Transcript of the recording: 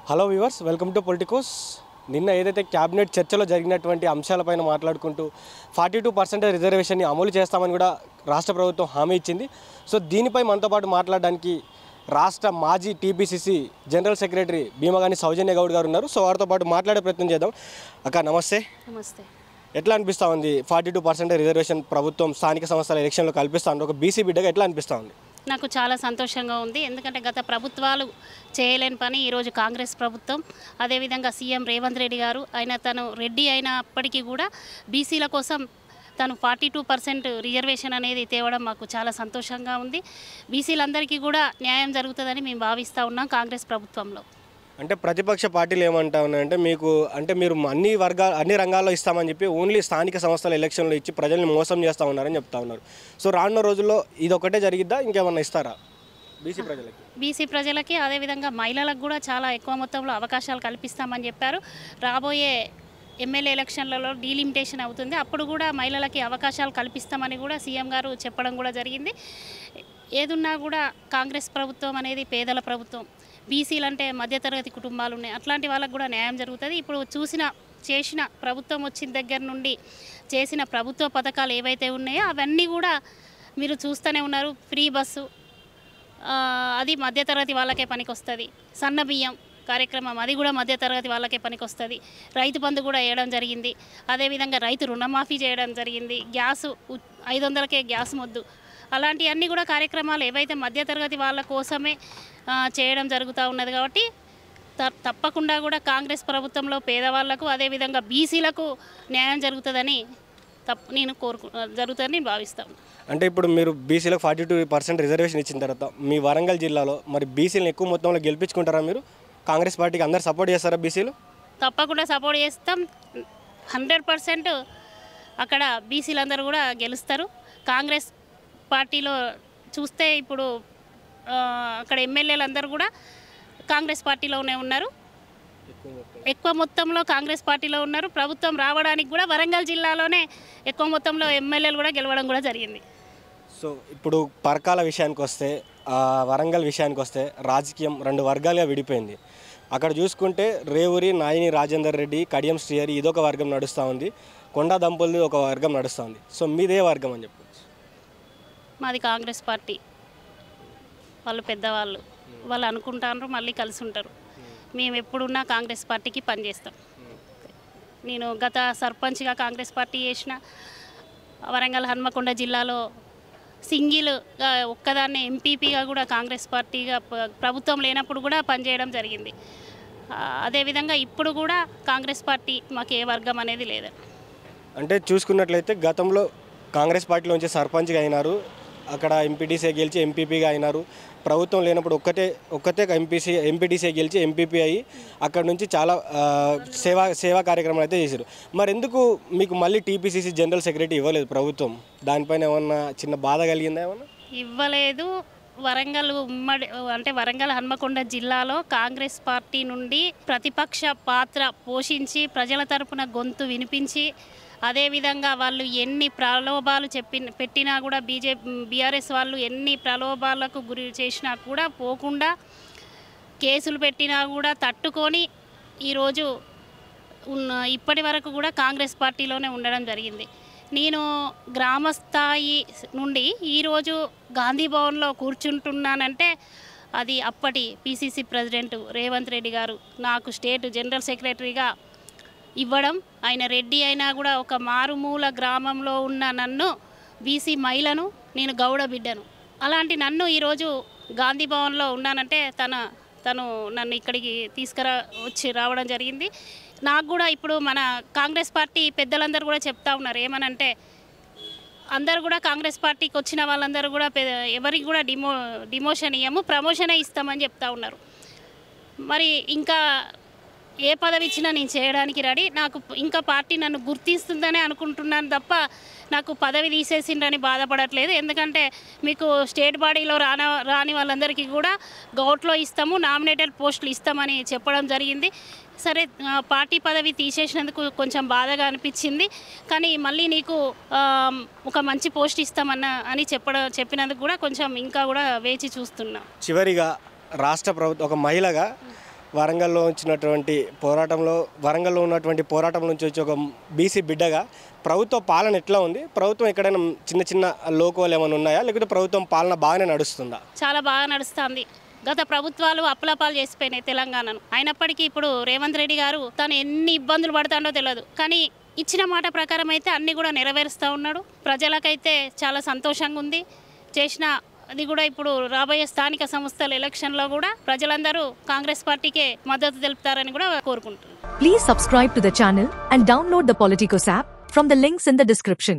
Hello viewers, welcome to Politicos. నిన్న ఏదైతే cabinet చర్చలో జరిగినటువంటి అంశాలపైన మాట్లాడుకుంటూ 42% రిజర్వేషన్ని అమలు చేస్తామని కూడా రాష్ట్ర ప్రభుత్వం హామీ ఇచ్చింది. సో దీనిపై మనతో పాటు మాట్లాడడానికి రాష్ట్ర మాజీ టీపీసీసీ జనరల్ సెక్రటరీ భీమగాని సౌజన్య గౌడ్ గారు ఉన్నారు. సో వారితో పాటు మాట్లాడే ప్రయత్నం చేద్దాం. అక్క నమస్తే. నమస్తే. ఎట్లా అనిపిస్తూ ఉంది 42% రిజర్వేషన్ ప్రభుత్వం స్థానిక సంస్థల ఎలక్షన్లో కల్పిస్తూ ఉంది? ఒక బీసీ బిడ్డగా ఎట్లా అనిపిస్తూ ఉంది? నాకు చాలా సంతోషంగా ఉంది. ఎందుకంటే గత ప్రభుత్వాలు చేయలేని పని ఈరోజు కాంగ్రెస్ ప్రభుత్వం, అదేవిధంగా సీఎం రేవంత్ రెడ్డి గారు తను రెడ్డి అయినప్పటికీ కూడా బీసీల కోసం తను 42% రిజర్వేషన్ అనేది తేవడం మాకు చాలా సంతోషంగా ఉంది. బీసీలందరికీ కూడా న్యాయం జరుగుతుందని మేము భావిస్తూ ఉన్నాం కాంగ్రెస్ ప్రభుత్వంలో. అంటే ప్రతిపక్ష పార్టీలు ఏమంటా ఉన్నాయంటే మీరు అన్ని రంగాల్లో ఇస్తామని చెప్పి ఓన్లీ స్థానిక సంస్థల ఎలక్షన్లో ఇచ్చి ప్రజల్ని మోసం చేస్తూ ఉన్నారని చెప్తా ఉన్నారు. సో రానున్న రోజుల్లో ఇది ఒకటే జరిగిద్దా, ఇంకేమన్నా ఇస్తారా బీసీ ప్రజలకి? అదేవిధంగా మహిళలకు కూడా చాలా ఎక్కువ మొత్తంలో అవకాశాలు కల్పిస్తామని చెప్పారు. రాబోయే ఎమ్మెల్యే ఎలక్షన్లలో డీలిమిటేషన్ అవుతుంది, అప్పుడు కూడా మహిళలకి అవకాశాలు కల్పిస్తామని కూడా సీఎం గారు చెప్పడం కూడా జరిగింది. ఏదున్నా కూడా కాంగ్రెస్ ప్రభుత్వం అనేది పేదల ప్రభుత్వం. బీసీలు అంటే మధ్యతరగతి కుటుంబాలు ఉన్నాయి, అట్లాంటి వాళ్ళకు కూడా న్యాయం జరుగుతుంది. ఇప్పుడు చేసిన ప్రభుత్వం వచ్చిన దగ్గర నుండి చేసిన ప్రభుత్వ పథకాలు ఏవైతే ఉన్నాయో అవన్నీ కూడా మీరు చూస్తూనే ఉన్నారు. ఫ్రీ బస్సు, అది మధ్యతరగతి వాళ్ళకే పనికొస్తుంది. సన్న బియ్యం కార్యక్రమం, అది కూడా మధ్యతరగతి వాళ్ళకే పనికొస్తుంది. రైతు బంధు కూడా వేయడం జరిగింది. అదేవిధంగా రైతు రుణమాఫీ చేయడం జరిగింది. గ్యాసు 500కే గ్యాస్ మొద్దు, అలాంటివన్నీ కూడా కార్యక్రమాలు ఏవైతే మధ్యతరగతి వాళ్ళ కోసమే చేయడం జరుగుతూ ఉన్నది. కాబట్టి తప్పకుండా కూడా కాంగ్రెస్ ప్రభుత్వంలో పేదవాళ్లకు అదేవిధంగా బీసీలకు న్యాయం జరుగుతుందని నేను జరుగుతుందని భావిస్తాను. అంటే ఇప్పుడు మీరు బీసీలకు 42% రిజర్వేషన్ ఇచ్చిన తర్వాత మీ వరంగల్ జిల్లాలో మరి బీసీలను ఎక్కువ మొత్తంలో గెలిపించుకుంటారా? మీరు కాంగ్రెస్ పార్టీకి అందరు సపోర్ట్ చేస్తారా? బీసీలు తప్పకుండా సపోర్ట్ చేస్తాం. 100% అక్కడ బీసీలందరూ కూడా గెలుస్తారు. కాంగ్రెస్ పార్టీలో చూస్తే ఇప్పుడు అక్కడ ఎమ్మెల్యేలందరూ కూడా కాంగ్రెస్ పార్టీలోనే ఉన్నారు, ఎక్కువ మొత్తంలో కాంగ్రెస్ పార్టీలో ఉన్నారు. ప్రభుత్వం రావడానికి కూడా వరంగల్ జిల్లాలోనే ఎక్కువ మొత్తంలో ఎమ్మెల్యేలు కూడా గెలవడం కూడా జరిగింది. సో ఇప్పుడు పరకాల విషయానికి వస్తే, వరంగల్ విషయానికి వస్తే రాజకీయం 2 వర్గాలుగా విడిపోయింది. అక్కడ చూసుకుంటే రేవూరి నాయిని రాజేందర్ రెడ్డి, కడియం శ్రీహరి ఇదొక వర్గం నడుస్తూ ఉంది, కొండా దంపల్ది ఒక వర్గం నడుస్తూ ఉంది. సో మీదే వర్గం అని చెప్పచ్చు? మాది కాంగ్రెస్ పార్టీ. వాళ్ళు పెద్దవాళ్ళు, వాళ్ళు అనుకుంటారు, మళ్ళీ కలిసి ఉంటారు. మేము ఎప్పుడున్నా కాంగ్రెస్ పార్టీకి పనిచేస్తాం. నేను గత సర్పంచ్గా కాంగ్రెస్ పార్టీ చేసిన, వరంగల్ హన్మకొండ జిల్లాలో సింగిల్గా ఒక్కదాన్ని ఎంపీపీగా కూడా కాంగ్రెస్ పార్టీగా ప్రభుత్వం లేనప్పుడు కూడా పనిచేయడం జరిగింది. అదేవిధంగా ఇప్పుడు కూడా కాంగ్రెస్ పార్టీ మాకు ఏ వర్గం అనేది లేదు. అంటే చూసుకున్నట్లయితే గతంలో కాంగ్రెస్ పార్టీలోంచి సర్పంచ్గా అయినారు, అక్కడ ఎంపీటీసీ గెలిచి ఎంపీపీగా అయినారు. ప్రభుత్వం లేనప్పుడు ఒక్కతే ఎంపీటీసీ గెలిచి ఎంపీపీ అయ్యి అక్కడ నుంచి చాలా సేవా కార్యక్రమాలు అయితే చేశారు. మరి ఎందుకు మీకు మళ్ళీ టీపీసీసీ జనరల్ సెక్రటరీ ఇవ్వలేదు ప్రభుత్వం? దానిపైన ఏమన్నా చిన్న బాధ కలిగిందా? ఏమన్నా ఇవ్వలేదు. వరంగల్ హన్మకొండ జిల్లాలో కాంగ్రెస్ పార్టీ నుండి ప్రతిపక్ష పాత్ర పోషించి ప్రజల తరపున గొంతు వినిపించి, అదేవిధంగా వాళ్ళు ఎన్ని ప్రలోభాలు పెట్టినా కూడా బీఆర్ఎస్ వాళ్ళు ఎన్ని ప్రలోభాలకు గురి చేసినా కూడా పోకుండా, కేసులు పెట్టినా కూడా తట్టుకొని ఈరోజు ఇప్పటి వరకు కూడా కాంగ్రెస్ పార్టీలోనే ఉండడం జరిగింది. నేను గ్రామ స్థాయి నుండి ఈరోజు గాంధీ భవన్లో కూర్చుంటున్నానంటే అది అప్పటి పిసిసి ప్రెసిడెంట్ రేవంత్ రెడ్డి గారు నాకు స్టేట్ జనరల్ సెక్రటరీగా ఇవ్వడం. ఆయన రెడ్డి అయినా కూడా ఒక మారుమూల గ్రామంలో ఉన్న నన్ను, బీసీ మహిళను, నేను గౌడ బిడ్డను, అలాంటి నన్ను ఈరోజు గాంధీ భవన్లో ఉన్నానంటే తను నన్ను ఇక్కడికి వచ్చి రావడం జరిగింది. నాకు కూడా ఇప్పుడు మన కాంగ్రెస్ పార్టీ పెద్దలందరూ కూడా చెప్తా ఉన్నారు ఏమనంటే, అందరూ కూడా కాంగ్రెస్ పార్టీకి వచ్చిన వాళ్ళందరూ కూడా ఎవరికి కూడా డిమోషన్ ఇవ్వము, ప్రమోషనే ఇస్తామని చెప్తా ఉన్నారు. మరి ఇంకా ఏ పదవి ఇచ్చినా నేను చేయడానికి రెడీ. నాకు ఇంకా పార్టీ నన్ను గుర్తిస్తుందనే అనుకుంటున్నాను తప్ప నాకు పదవి తీసేసిండ్రని బాధపడట్లేదు. ఎందుకంటే మీకు స్టేట్ బాడీలో రాని వాళ్ళందరికీ కూడా గౌట్లో ఇస్తాము, నామినేటెడ్ పోస్టులు ఇస్తామని చెప్పడం జరిగింది. సరే, పార్టీ పదవి తీసేసినందుకు కొంచెం బాధగా అనిపించింది. కానీ మళ్ళీ నీకు ఒక మంచి పోస్ట్ ఇస్తామని చెప్పినందుకు కూడా కొంచెం ఇంకా కూడా వేచి చూస్తున్నా. చివరిగా రాష్ట్ర ప్రభుత్వం ఒక మహిళగా వరంగల్లో ఉన్నటువంటి పోరాటం నుంచి వచ్చి ఒక బీసీ బిడ్డగా ప్రభుత్వ పాలన ఎట్లా ఉంది? ప్రభుత్వం ఎక్కడైనా చిన్న చిన్న లోకోలు ఏమైనా ఉన్నాయా, లేకపోతే ప్రభుత్వం పాలన బాగానే నడుస్తుందా? చాలా బాగా నడుస్తుంది. గత ప్రభుత్వాలు అప్పులపాలు చేసిపోయినాయి తెలంగాణను. అయినప్పటికీ ఇప్పుడు రేవంత్ రెడ్డి గారు తను ఎన్ని ఇబ్బందులు పడతాడో తెలియదు, కానీ ఇచ్చిన మాట ప్రకారం అయితే అన్నీ కూడా నెరవేరుస్తూ ఉన్నాడు. ప్రజలకైతే చాలా సంతోషంగా ఉంది. చేసిన అది కూడా ఇప్పుడు రాబోయే స్థానిక సంస్థల ఎలక్షన్లో కూడా ప్రజలందరూ కాంగ్రెస్ పార్టీకే మద్దతు తెలుపుతారని కూడా కోరుకుంటున్నారు. Please subscribe to the channel and download the Politicos app from the links in the description.